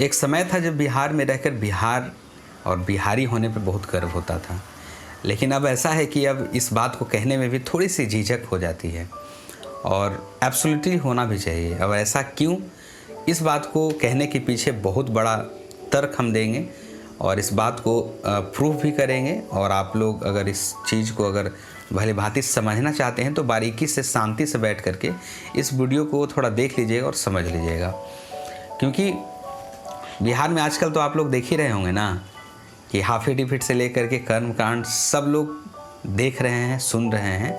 एक समय था जब बिहार में रहकर बिहार और बिहारी होने पे बहुत गर्व होता था, लेकिन अब ऐसा है कि अब इस बात को कहने में भी थोड़ी सी झिझक हो जाती है और एब्सोल्युटली होना भी चाहिए। अब ऐसा क्यों, इस बात को कहने के पीछे बहुत बड़ा तर्क हम देंगे और इस बात को प्रूफ भी करेंगे। और आप लोग अगर इस चीज़ को अगर भली भांति समझना चाहते हैं तो बारीकी से शांति से बैठ करके इस वीडियो को थोड़ा देख लीजिएगा और समझ लीजिएगा। क्योंकि बिहार में आजकल तो आप लोग देख ही रहे होंगे ना कि हाफी डिफिट से लेकर के कर्मकांड सब लोग देख रहे हैं, सुन रहे हैं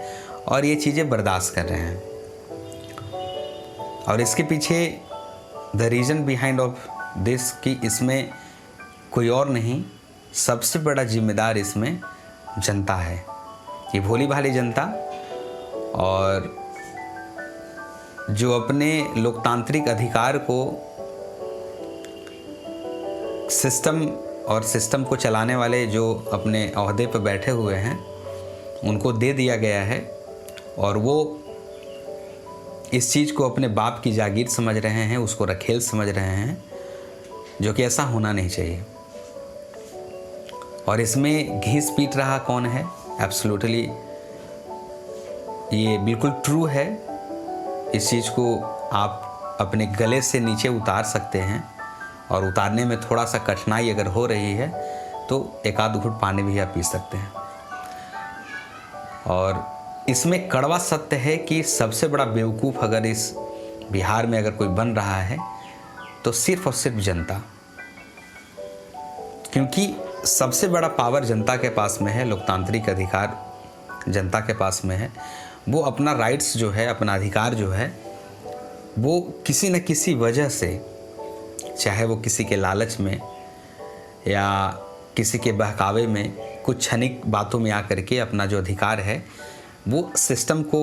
और ये चीज़ें बर्दाश्त कर रहे हैं। और इसके पीछे the reason behind of this कि इसमें कोई और नहीं, सबसे बड़ा जिम्मेदार इसमें जनता है। ये भोली भाली जनता और जो अपने लोकतांत्रिक अधिकार को सिस्टम को चलाने वाले जो अपने ओहदे पर बैठे हुए हैं उनको दे दिया गया है और वो इस चीज़ को अपने बाप की जागीर समझ रहे हैं, उसको रखेल समझ रहे हैं, जो कि ऐसा होना नहीं चाहिए। और इसमें घीस पीट रहा कौन है? एब्सोल्युटली ये बिल्कुल ट्रू है। इस चीज़ को आप अपने गले से नीचे उतार सकते हैं और उतारने में थोड़ा सा कठिनाई अगर हो रही है तो एक आध घूंट पानी भी आप पी सकते हैं। और इसमें कड़वा सत्य है कि सबसे बड़ा बेवकूफ़ अगर इस बिहार में अगर कोई बन रहा है तो सिर्फ और सिर्फ जनता, क्योंकि सबसे बड़ा पावर जनता के पास में है, लोकतांत्रिक अधिकार जनता के पास में है। वो अपना राइट्स जो है, अपना अधिकार जो है, वो किसी न किसी वजह से, चाहे वो किसी के लालच में या किसी के बहकावे में, कुछ क्षणिक बातों में आकर के अपना जो अधिकार है वो सिस्टम को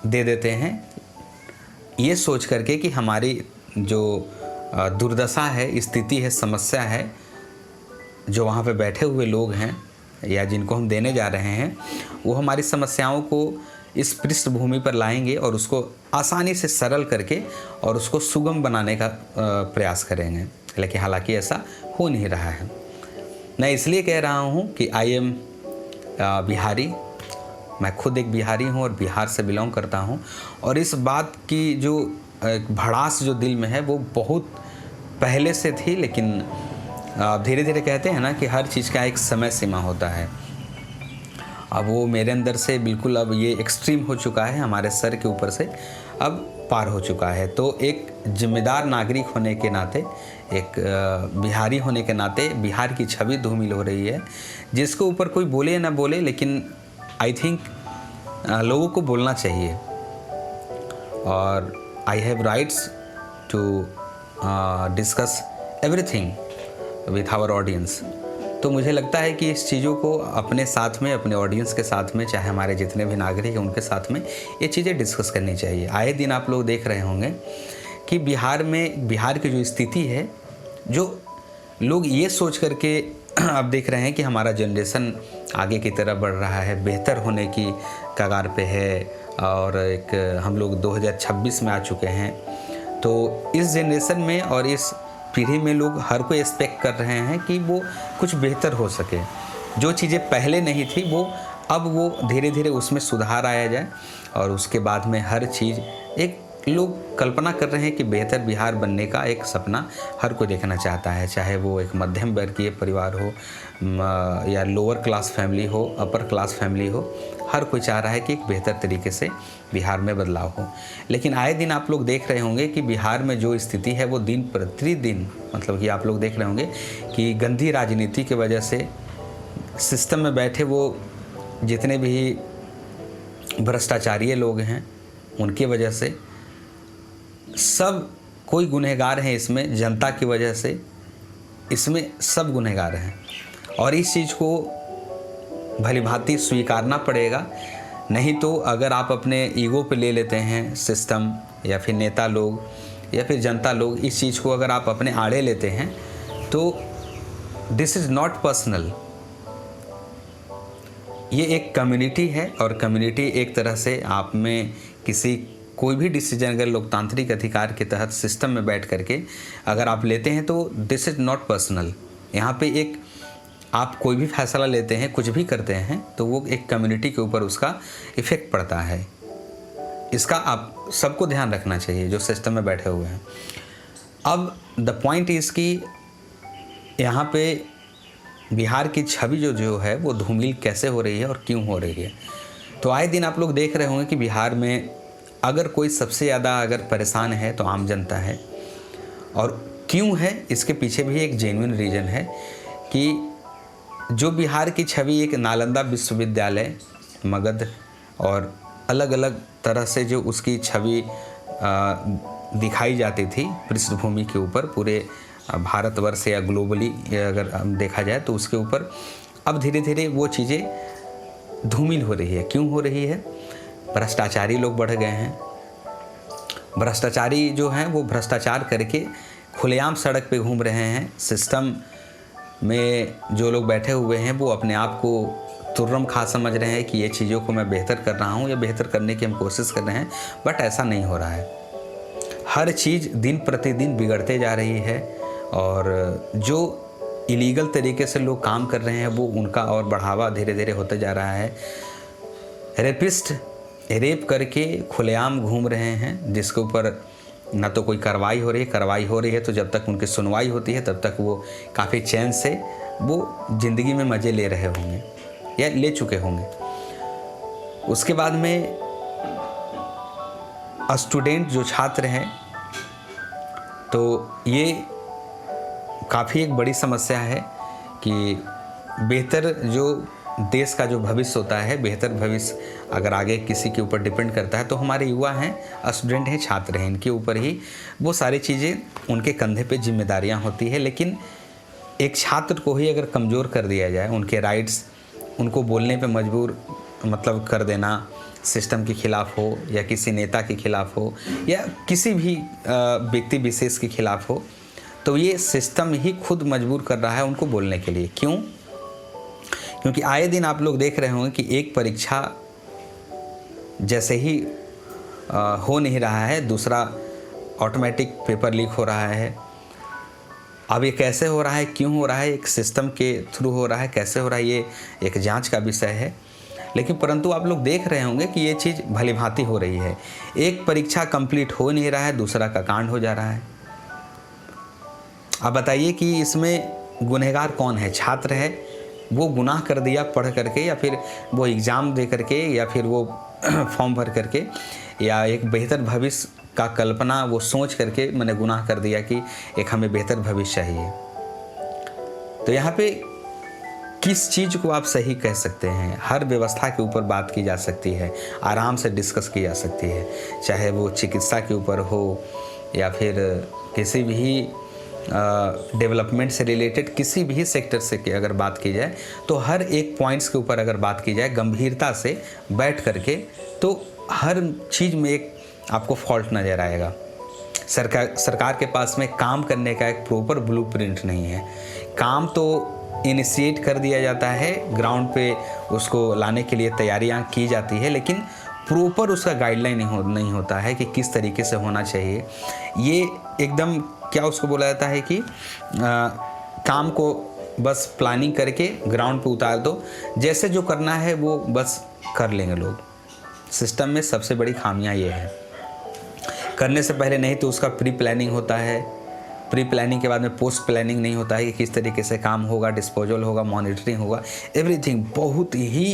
दे देते हैं, ये सोच करके कि हमारी जो दुर्दशा है, स्थिति है, समस्या है, जो वहाँ पे बैठे हुए लोग हैं या जिनको हम देने जा रहे हैं, वो हमारी समस्याओं को इस पृष्ठभूमि पर लाएंगे और उसको आसानी से सरल करके और उसको सुगम बनाने का प्रयास करेंगे। लेकिन हालांकि ऐसा हो नहीं रहा है। मैं इसलिए कह रहा हूँ कि आई एम बिहारी, मैं खुद एक बिहारी हूँ और बिहार से बिलोंग करता हूँ। और इस बात की जो भड़ास जो दिल में है वो बहुत पहले से थी, लेकिन धीरे धीरे कहते हैं ना कि हर चीज़ का एक समय सीमा होता है। अब वो मेरे अंदर से बिल्कुल अब ये एक्सट्रीम हो चुका है, हमारे सर के ऊपर से अब पार हो चुका है। तो एक जिम्मेदार नागरिक होने के नाते, एक बिहारी होने के नाते बिहार की छवि धूमिल हो रही है, जिसको ऊपर कोई बोले या ना बोले, लेकिन आई थिंक लोगों को बोलना चाहिए। और I have rights to discuss everything with our audience. तो मुझे लगता है कि इस चीज़ों को अपने साथ में, अपने ऑडियंस के साथ में, चाहे हमारे जितने भी नागरिक हैं उनके साथ में ये चीज़ें डिस्कस करनी चाहिए। आए दिन आप लोग देख रहे होंगे कि बिहार में, बिहार की जो स्थिति है, जो लोग ये सोच करके अब देख रहे हैं कि हमारा जनरेशन आगे की तरफ बढ़ रहा है, बेहतर होने की कगार पे है और एक हम लोग 2026 में आ चुके हैं। तो इस जनरेशन में और इस पीढ़ी में लोग हर कोई एक्सपेक्ट कर रहे हैं कि वो कुछ बेहतर हो सके। जो चीज़ें पहले नहीं थी वो अब वो धीरे धीरे उसमें सुधार आया जाए और उसके बाद में हर चीज़ एक लोग कल्पना कर रहे हैं कि बेहतर बिहार बनने का एक सपना हर कोई देखना चाहता है, चाहे वो एक मध्यम वर्गीय परिवार हो या लोअर क्लास फैमिली हो, अपर क्लास फैमिली हो। हर कोई चाह रहा है कि एक बेहतर तरीके से बिहार में बदलाव हो। लेकिन आए दिन आप लोग देख रहे होंगे कि बिहार में जो स्थिति है वो दिन प्रतिदिन, मतलब कि आप लोग देख रहे होंगे कि गंदी राजनीति की वजह से सिस्टम में बैठे वो जितने भी भ्रष्टाचारी लोग हैं उनकी वजह से सब कोई गुनहगार हैं इसमें, जनता की वजह से इसमें सब गुनहगार हैं। और इस चीज़ को भली भांति स्वीकारना पड़ेगा, नहीं तो अगर आप अपने ईगो पे ले लेते हैं सिस्टम या फिर नेता लोग या फिर जनता लोग, इस चीज़ को अगर आप अपने आड़े लेते हैं तो दिस इज़ नॉट पर्सनल। ये एक कम्युनिटी है और कम्युनिटी एक तरह से आप में किसी कोई भी डिसीजन अगर लोकतांत्रिक अधिकार के तहत सिस्टम में बैठ करके अगर आप लेते हैं तो दिस इज़ नॉट पर्सनल। यहाँ पे एक आप कोई भी फैसला लेते हैं, कुछ भी करते हैं, तो वो एक कम्युनिटी के ऊपर उसका इफ़ेक्ट पड़ता है। इसका आप सबको ध्यान रखना चाहिए जो सिस्टम में बैठे हुए हैं। अब द पॉइंट इज़ कि यहाँ पे बिहार की छवि जो है वो धूमिल कैसे हो रही है और क्यों हो रही है। तो आए दिन आप लोग देख रहे होंगे कि बिहार में अगर कोई सबसे ज़्यादा अगर परेशान है तो आम जनता है। और क्यों है, इसके पीछे भी एक जेन्युइन रीज़न है कि जो बिहार की छवि एक नालंदा विश्वविद्यालय, मगध और अलग अलग तरह से जो उसकी छवि दिखाई जाती थी पृष्ठभूमि के ऊपर पूरे भारतवर्ष या ग्लोबली अगर हम देखा जाए तो उसके ऊपर अब धीरे धीरे वो चीज़ें धूमिल हो रही है। क्यों हो रही है? भ्रष्टाचारी लोग बढ़ गए हैं। भ्रष्टाचारी जो हैं वो भ्रष्टाचार करके खुलेआम सड़क पे घूम रहे हैं। सिस्टम में जो लोग बैठे हुए हैं वो अपने आप को तुर्रम खा समझ रहे हैं कि ये चीज़ों को मैं बेहतर कर रहा हूँ या बेहतर करने की हम कोशिश कर रहे हैं, बट ऐसा नहीं हो रहा है। हर चीज़ दिन प्रतिदिन बिगड़ते जा रही है और जो इलीगल तरीके से लोग काम कर रहे हैं वो उनका और बढ़ावा धीरे धीरे होते जा रहा है। रेपिस्ट रेप करके खुलेआम घूम रहे हैं, जिसके ऊपर ना तो कोई कार्रवाई हो रही है तो जब तक उनकी सुनवाई होती है तब तक वो काफ़ी चैन से वो ज़िंदगी में मज़े ले रहे होंगे या ले चुके होंगे। उसके बाद में स्टूडेंट जो छात्र हैं तो ये काफ़ी एक बड़ी समस्या है कि बेहतर जो देश का जो भविष्य होता है, बेहतर भविष्य अगर आगे किसी के ऊपर डिपेंड करता है तो हमारे युवा हैं, स्टूडेंट हैं, छात्र हैं, इनके ऊपर ही वो सारी चीज़ें, उनके कंधे पे जिम्मेदारियां होती है। लेकिन एक छात्र को ही अगर कमज़ोर कर दिया जाए, उनके राइट्स उनको बोलने पे मजबूर मतलब कर देना, सिस्टम के खिलाफ हो या किसी नेता के खिलाफ हो या किसी भी व्यक्ति विशेष के खिलाफ हो, तो ये सिस्टम ही खुद मजबूर कर रहा है उनको बोलने के लिए। क्यों? क्योंकि आए दिन आप लोग देख रहे होंगे कि एक परीक्षा जैसे ही हो नहीं रहा है, दूसरा ऑटोमेटिक पेपर लीक हो रहा है। अब ये कैसे हो रहा है, क्यों हो रहा है, एक सिस्टम के थ्रू हो रहा है, कैसे हो रहा है, ये एक जांच का विषय है। लेकिन परंतु आप लोग देख रहे होंगे कि ये चीज़ भलीभांति हो रही है। एक परीक्षा कंप्लीट हो नहीं रहा है, दूसरा का कांड हो जा रहा है। अब बताइए कि इसमें गुनहगार कौन है? छात्र है, वो गुनाह कर दिया पढ़ करके या फिर वो एग्ज़ाम दे करके या फिर वो फॉर्म भर करके या एक बेहतर भविष्य का कल्पना वो सोच करके मैंने गुनाह कर दिया कि एक हमें बेहतर भविष्य चाहिए। तो यहाँ पे किस चीज़ को आप सही कह सकते हैं? हर व्यवस्था के ऊपर बात की जा सकती है, आराम से डिस्कस की जा सकती है, चाहे वो चिकित्सा के ऊपर हो या फिर किसी भी डेवलपमेंट से रिलेटेड किसी भी सेक्टर से अगर बात की जाए तो हर एक पॉइंट्स के ऊपर अगर बात की जाए गंभीरता से बैठ करके, तो हर चीज़ में एक आपको फॉल्ट नज़र आएगा। सरकार के पास में काम करने का एक प्रॉपर ब्लूप्रिंट नहीं है। काम तो इनिशिएट कर दिया जाता है, ग्राउंड पे उसको लाने के लिए तैयारियां की जाती है, लेकिन प्रॉपर उसका गाइडलाइन नहीं होता है कि किस तरीके से होना चाहिए। ये एकदम क्या उसको बोला जाता है कि काम को बस प्लानिंग करके ग्राउंड पे उतार दो, जैसे जो करना है वो बस कर लेंगे लोग। सिस्टम में सबसे बड़ी खामियां ये है, करने से पहले नहीं तो उसका प्री प्लानिंग होता है, प्री प्लानिंग के बाद में पोस्ट प्लानिंग नहीं होता है कि किस तरीके से काम होगा, डिस्पोजल होगा, मॉनिटरिंग होगा, एवरीथिंग। बहुत ही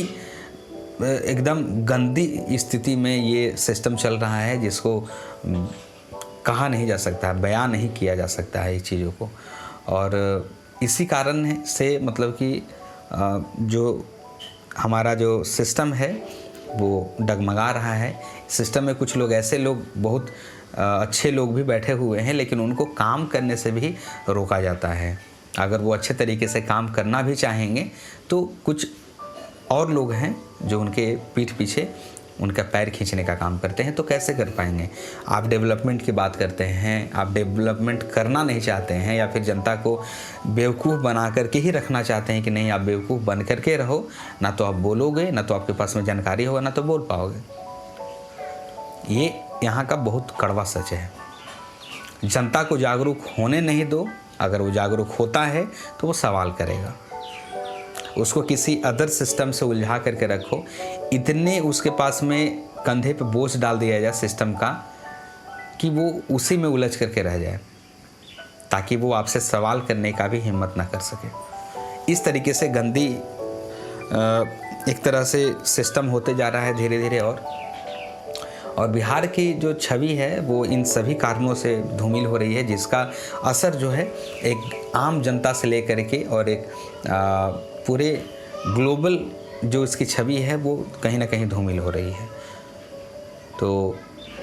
एकदम गंदी स्थिति में ये सिस्टम चल रहा है, जिसको कहा नहीं जा सकता है, बयान नहीं किया जा सकता है इस चीज़ों को। और इसी कारण से मतलब कि जो हमारा जो सिस्टम है वो डगमगा रहा है। सिस्टम में कुछ लोग ऐसे लोग बहुत अच्छे लोग भी बैठे हुए हैं, लेकिन उनको काम करने से भी रोका जाता है। अगर वो अच्छे तरीके से काम करना भी चाहेंगे तो कुछ और लोग हैं जो उनके पीठ पीछे उनका पैर खींचने का काम करते हैं, तो कैसे कर पाएंगे? आप डेवलपमेंट की बात करते हैं, आप डेवलपमेंट करना नहीं चाहते हैं या फिर जनता को बेवकूफ़ बना करके ही रखना चाहते हैं कि नहीं आप बेवकूफ़ बन करके रहो, ना तो आप बोलोगे, ना तो आपके पास में जानकारी होगा, ना तो बोल पाओगे। ये यहाँ का बहुत कड़वा सच है। जनता को जागरूक होने नहीं दो, अगर वो जागरूक होता है तो वो सवाल करेगा। उसको किसी अदर सिस्टम से उलझा करके रखो, इतने उसके पास में कंधे पे बोझ डाल दिया जाए सिस्टम का कि वो उसी में उलझ करके रह जाए, ताकि वो आपसे सवाल करने का भी हिम्मत ना कर सके। इस तरीके से गंदी एक तरह से सिस्टम होते जा रहा है धीरे धीरे। और बिहार की जो छवि है वो इन सभी कारणों से धूमिल हो रही है, जिसका असर जो है एक आम जनता से लेकर के और एक पूरे ग्लोबल जो इसकी छवि है वो कहीं ना कहीं धूमिल हो रही है। तो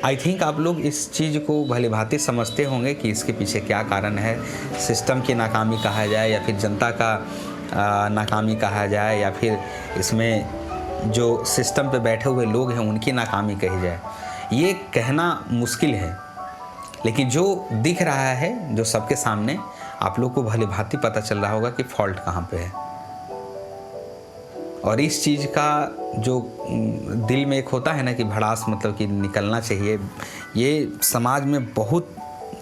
आई थिंक आप लोग इस चीज़ को भली भांति समझते होंगे कि इसके पीछे क्या कारण है। सिस्टम की नाकामी कहा जाए या फिर जनता का नाकामी कहा जाए, या फिर इसमें जो सिस्टम पे बैठे हुए लोग हैं उनकी नाकामी कही जाए, ये कहना मुश्किल है। लेकिन जो दिख रहा है, जो सबके सामने, आप लोग को भली भांति पता चल रहा होगा कि फॉल्ट कहाँ पे है। और इस चीज़ का जो दिल में एक होता है ना कि भड़ास, मतलब कि निकलना चाहिए, ये समाज में बहुत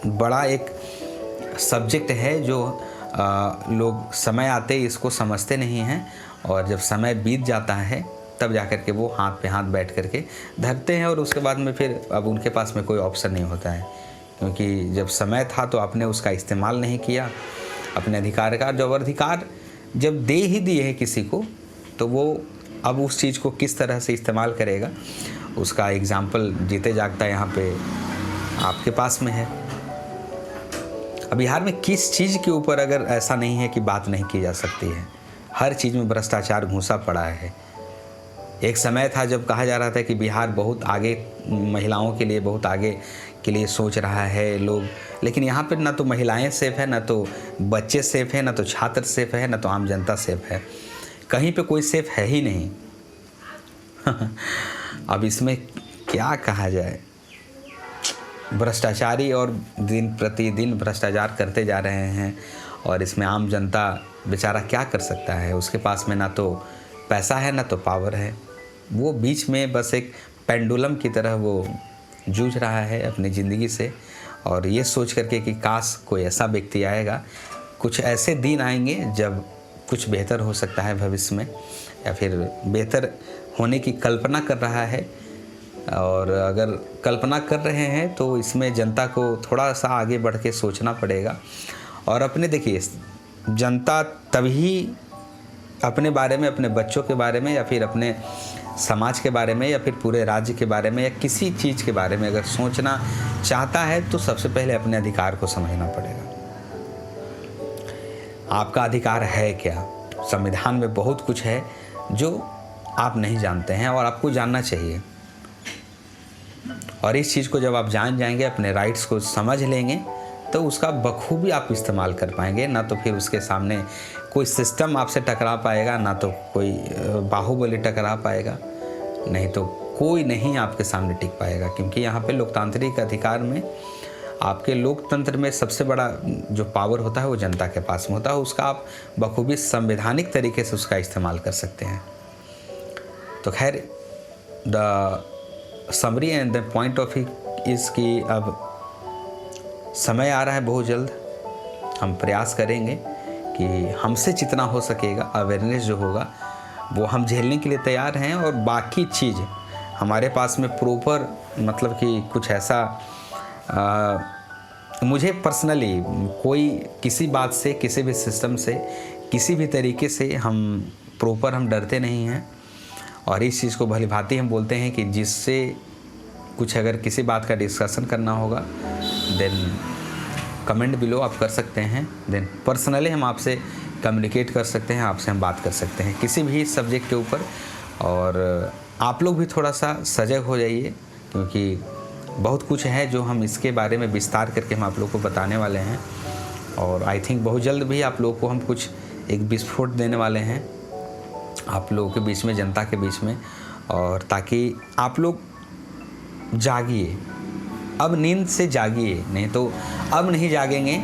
बड़ा एक सब्जेक्ट है जो लोग समय आते इसको समझते नहीं हैं, और जब समय बीत जाता है तब जाकर के वो हाथ पे हाथ बैठ करके धरते हैं, और उसके बाद में फिर अब उनके पास में कोई ऑप्शन नहीं होता है, क्योंकि जब समय था तो आपने उसका इस्तेमाल नहीं किया अपने अधिकार का। जब अधिकार जब दे ही दिए है किसी को, तो वो अब उस चीज़ को किस तरह से इस्तेमाल करेगा, उसका एग्जाम्पल जीते जागता यहाँ पे आपके पास में है। अब बिहार में किस चीज़ के ऊपर अगर ऐसा नहीं है कि बात नहीं की जा सकती है, हर चीज़ में भ्रष्टाचार घुसा पड़ा है। एक समय था जब कहा जा रहा था कि बिहार बहुत आगे, महिलाओं के लिए बहुत आगे के लिए सोच रहा है लोग, लेकिन यहाँ पर ना तो महिलाएं सेफ है, ना तो बच्चे सेफ है, ना तो छात्र सेफ है, ना तो आम जनता सेफ है। कहीं पे कोई सेफ है ही नहीं। अब इसमें क्या कहा जाए, भ्रष्टाचारी और दिन प्रतिदिन भ्रष्टाचार करते जा रहे हैं, और इसमें आम जनता बेचारा क्या कर सकता है। उसके पास में ना तो पैसा है ना तो पावर है, वो बीच में बस एक पेंडुलम की तरह वो जूझ रहा है अपनी ज़िंदगी से, और ये सोच करके कि काश कोई ऐसा व्यक्ति आएगा, कुछ ऐसे दिन आएंगे जब कुछ बेहतर हो सकता है भविष्य में, या फिर बेहतर होने की कल्पना कर रहा है। और अगर कल्पना कर रहे हैं तो इसमें जनता को थोड़ा सा आगे बढ़ के सोचना पड़ेगा। और अपने देखिए, जनता तभी अपने बारे में, अपने बच्चों के बारे में, या फिर अपने समाज के बारे में, या फिर पूरे राज्य के बारे में, या किसी चीज़ के बारे में अगर सोचना चाहता है तो सबसे पहले अपने अधिकार को समझना पड़ेगा। आपका अधिकार है क्या? संविधान में बहुत कुछ है जो आप नहीं जानते हैं और आपको जानना चाहिए। और इस चीज़ को जब आप जान जाएंगे, अपने राइट्स को समझ लेंगे, तो उसका बखूबी आप इस्तेमाल कर पाएंगे। ना तो फिर उसके सामने कोई सिस्टम आपसे टकरा पाएगा, ना तो कोई बाहुबली टकरा पाएगा, नहीं तो कोई नहीं आपके सामने टिक पाएगा। क्योंकि यहाँ पे लोकतांत्रिक अधिकार में, आपके लोकतंत्र में सबसे बड़ा जो पावर होता है वो जनता के पास में होता है। उसका आप बखूबी संवैधानिक तरीके से उसका इस्तेमाल कर सकते हैं। तो खैर, the summary and the point of is कि अब समय आ रहा है बहुत जल्द। हम प्रयास करेंगे कि हमसे जितना हो सकेगा अवेयरनेस जो होगा वो हम झेलने के लिए तैयार हैं। और बाकी चीज़ हमारे पास में प्रॉपर, मतलब कि कुछ ऐसा मुझे पर्सनली कोई किसी बात से, किसी भी सिस्टम से, किसी भी तरीके से हम डरते नहीं हैं। और इस चीज़ को भली भांति हम बोलते हैं कि जिससे कुछ अगर किसी बात का डिस्कशन करना होगा, देन कमेंट बिलो आप कर सकते हैं। देन पर्सनली हम आपसे कम्युनिकेट कर सकते हैं, आपसे हम बात कर सकते हैं किसी भी सब्जेक्ट के ऊपर। और आप लोग भी थोड़ा सा सजग हो जाइए, क्योंकि बहुत कुछ है जो हम इसके बारे में विस्तार करके हम आप लोग को बताने वाले हैं। और आई थिंक बहुत जल्द भी आप लोग को हम कुछ एक विस्फोट देने वाले हैं आप लोगों के बीच में, जनता के बीच में। और ताकि आप लोग जागिए, अब नींद से जागिए, नहीं तो अब नहीं जागेंगे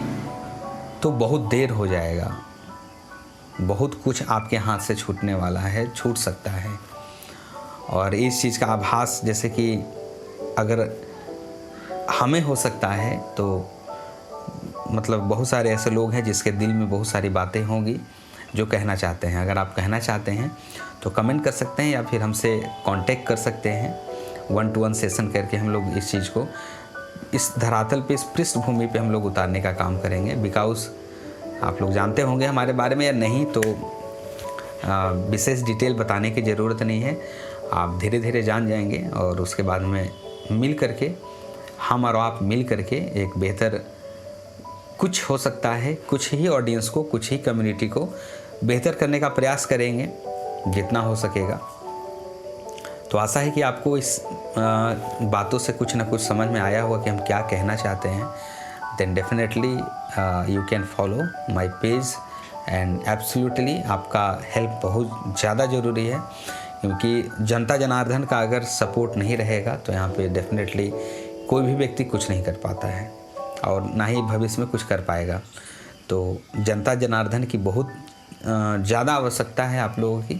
तो बहुत देर हो जाएगा। बहुत कुछ आपके हाथ से छूटने वाला है, छूट सकता है। और इस चीज़ का आभास, जैसे कि अगर हमें हो सकता है तो मतलब बहुत सारे ऐसे लोग हैं जिसके दिल में बहुत सारी बातें होंगी जो कहना चाहते हैं। अगर आप कहना चाहते हैं तो कमेंट कर सकते हैं या फिर हमसे कांटेक्ट कर सकते हैं। 1-to-1 सेशन करके हम लोग इस चीज़ को इस धरातल पे, इस पृष्ठभूमि पे हम लोग उतारने का काम करेंगे। बिकॉज़ आप लोग जानते होंगे हमारे बारे में या नहीं, तो विशेष डिटेल बताने की ज़रूरत नहीं है। आप धीरे धीरे जान जाएंगे और उसके बाद में मिल करके, हम और आप मिल करके एक बेहतर, कुछ हो सकता है कुछ ही ऑडियंस को, कुछ ही कम्युनिटी को बेहतर करने का प्रयास करेंगे जितना हो सकेगा। तो आशा है कि आपको इस बातों से कुछ ना कुछ समझ में आया होगा कि हम क्या कहना चाहते हैं। Then definitely you can follow my page and absolutely आपका हेल्प बहुत ज़्यादा ज़रूरी है, क्योंकि जनता जनार्दन का अगर सपोर्ट नहीं रहेगा तो यहाँ पे डेफिनेटली कोई भी व्यक्ति कुछ नहीं कर पाता है और ना ही भविष्य में कुछ कर पाएगा। तो जनता जनार्दन की बहुत ज़्यादा आवश्यकता है आप लोगों की।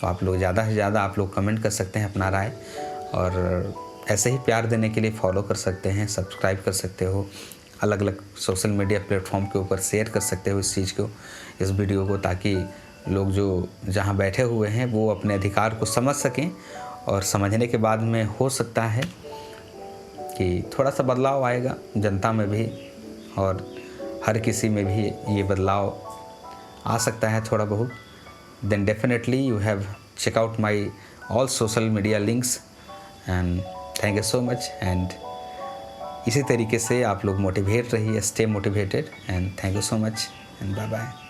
तो आप लोग ज़्यादा से ज़्यादा आप लोग कमेंट कर सकते हैं अपना राय, और ऐसे ही प्यार देने के लिए फॉलो कर सकते हैं, सब्सक्राइब कर सकते हो, अलग अलग सोशल मीडिया प्लेटफॉर्म के ऊपर शेयर कर सकते हो इस चीज़ को, इस वीडियो को, ताकि लोग जो जहाँ बैठे हुए हैं वो अपने अधिकार को समझ सकें। और समझने के बाद में हो सकता है कि थोड़ा सा बदलाव आएगा जनता में भी, और हर किसी में भी ये बदलाव आ सकता है थोड़ा बहुत। Then definitely you have check out my all social media links and thank you so much. And इसी तरीके से आप लोग मोटिवेट रहिए, stay motivated, and thank you so much and bye bye.